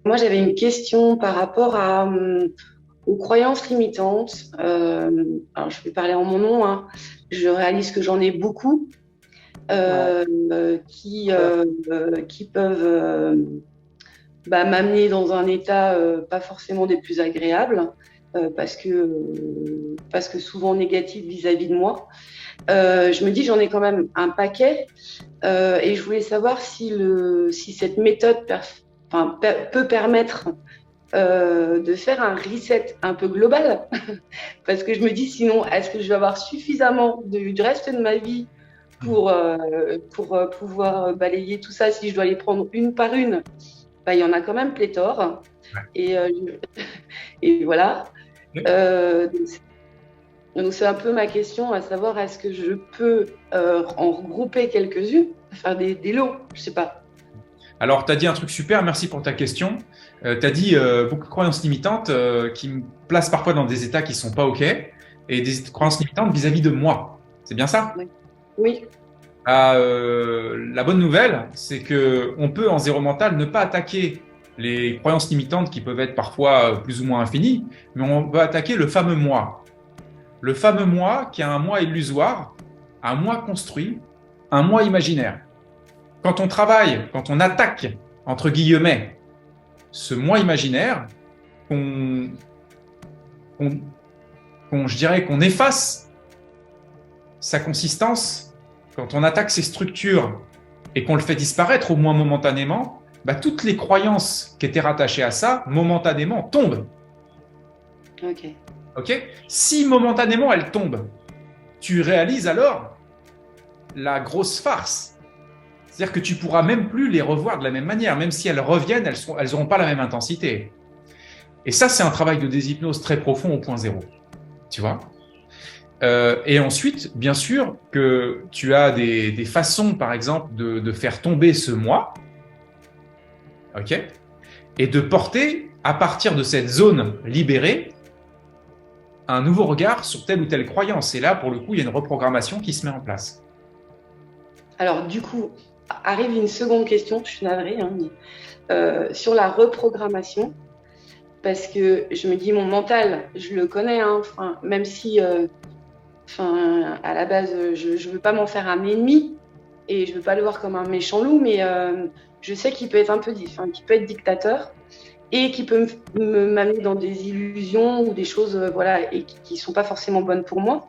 Moi, j'avais une question par rapport aux croyances limitantes. Alors, je vais parler en mon nom, hein. Je réalise que j'en ai beaucoup Ouais. qui peuvent m'amener dans un état pas forcément des plus agréables, parce que souvent négatif vis-à-vis de moi. Je me dis, j'en ai quand même un paquet, et je voulais savoir si cette méthode peut permettre de faire un reset un peu global, parce que je me dis sinon, est-ce que je vais avoir suffisamment du reste de ma vie pour pouvoir balayer tout ça? Si je dois les prendre une par une, il y en a quand même pléthore. Et, et voilà. Euh, donc c'est un peu ma question, à savoir est-ce que je peux en regrouper quelques-unes, faire des lots, je sais pas. Alors, tu as dit un truc super, merci pour ta question. Tu as dit beaucoup de croyances limitantes qui me placent parfois dans des états qui ne sont pas OK et des croyances limitantes vis-à-vis de moi. C'est bien ça? Oui. Oui. La bonne nouvelle, c'est que on peut en zéro mental ne pas attaquer les croyances limitantes qui peuvent être parfois plus ou moins infinies, mais on va attaquer le fameux moi. Le fameux moi qui est un moi illusoire, un moi construit, un moi imaginaire. Quand on travaille, quand on attaque, entre guillemets, ce moi imaginaire, qu'on, qu'on, je dirais qu'on efface sa consistance, quand on attaque ses structures et qu'on le fait disparaître au moins momentanément, toutes les croyances qui étaient rattachées à ça, momentanément, tombent. Ok. Ok. Si momentanément elles tombent, tu réalises alors la grosse farce. C'est-à-dire que tu pourras même plus les revoir de la même manière, même si elles reviennent, elles n'auront pas la même intensité. Et ça, c'est un travail de déshypnose très profond au point zéro. Tu vois. Et ensuite, bien sûr, que tu as des façons, par exemple, de faire tomber ce moi, ok, et de porter, à partir de cette zone libérée, un nouveau regard sur telle ou telle croyance. Et là, pour le coup, il y a une reprogrammation qui se met en place. Alors, du coup, arrive une seconde question, je suis navrée, hein, sur la reprogrammation, parce que je me dis, mon mental, je le connais, hein, même si, à la base, je ne veux pas m'en faire un ennemi, et je ne veux pas le voir comme un méchant loup, mais je sais qu'il peut être qu'il peut être dictateur, et qui peut m'amener dans des illusions ou des choses, voilà, et qui ne sont pas forcément bonnes pour moi.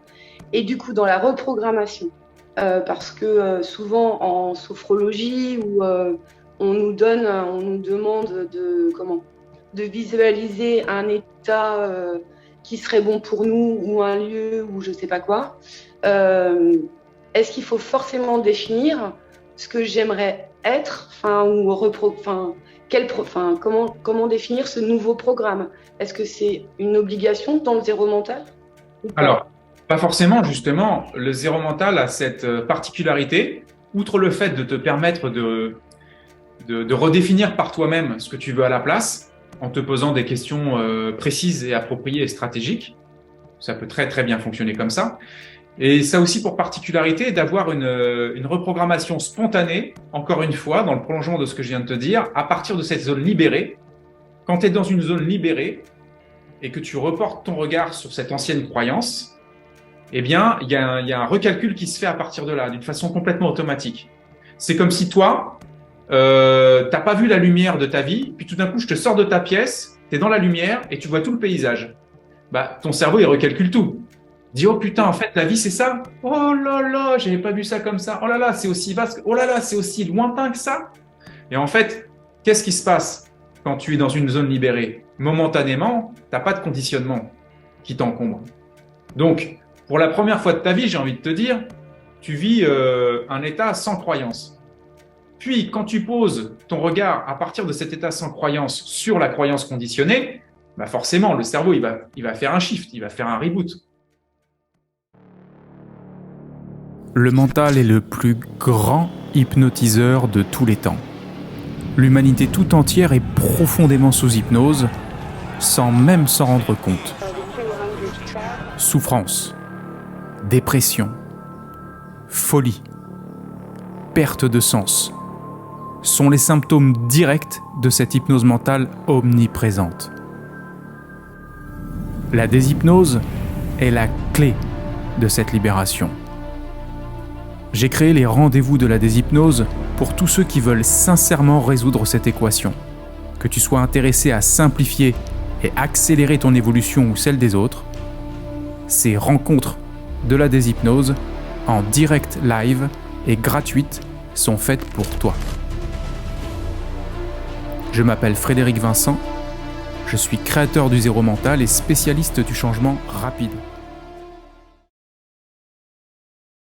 Et du coup, dans la reprogrammation, parce que souvent en sophrologie, où on nous demande de visualiser un état qui serait bon pour nous, ou un lieu, ou je sais pas quoi. Euh, Est-ce qu'il faut forcément définir ce que j'aimerais être, comment définir ce nouveau programme? Est-ce que c'est une obligation dans le zéro mental ou pas? Alors, pas forcément, justement, le zéro mental a cette particularité, outre le fait de te permettre de redéfinir par toi-même ce que tu veux à la place, en te posant des questions précises et appropriées et stratégiques. Ça peut très très bien fonctionner comme ça. Et ça a aussi pour particularité d'avoir une reprogrammation spontanée, encore une fois, dans le prolongement de ce que je viens de te dire, à partir de cette zone libérée. Quand tu es dans une zone libérée et que tu reportes ton regard sur cette ancienne croyance, eh bien, il y a un recalcul qui se fait à partir de là, d'une façon complètement automatique. C'est comme si toi, t'as pas vu la lumière de ta vie, puis tout d'un coup, je te sors de ta pièce, tu es dans la lumière et tu vois tout le paysage. Ton cerveau, il recalcule tout. Dis, oh putain, en fait, la vie, c'est ça. Oh là là, j'avais pas vu ça comme ça. Oh là là, c'est aussi vaste. Oh là là, c'est aussi lointain que ça. Et en fait, qu'est-ce qui se passe quand tu es dans une zone libérée? Momentanément, t'as pas de conditionnement qui t'encombre. Donc, pour la première fois de ta vie, j'ai envie de te dire, tu vis un état sans croyance. Puis, quand tu poses ton regard à partir de cet état sans croyance sur la croyance conditionnée, forcément, le cerveau, il va faire un shift, il va faire un reboot. Le mental est le plus grand hypnotiseur de tous les temps. L'humanité tout entière est profondément sous hypnose, sans même s'en rendre compte. Souffrance, dépression, folie, perte de sens, sont les symptômes directs de cette hypnose mentale omniprésente. La déshypnose est la clé de cette libération. J'ai créé les rendez-vous de la déshypnose pour tous ceux qui veulent sincèrement résoudre cette équation. Que tu sois intéressé à simplifier et accélérer ton évolution ou celle des autres, ces rencontres de la déshypnose en direct live et gratuites sont faites pour toi. Je m'appelle Frédéric Vincent, je suis créateur du Zéro Mental et spécialiste du changement rapide.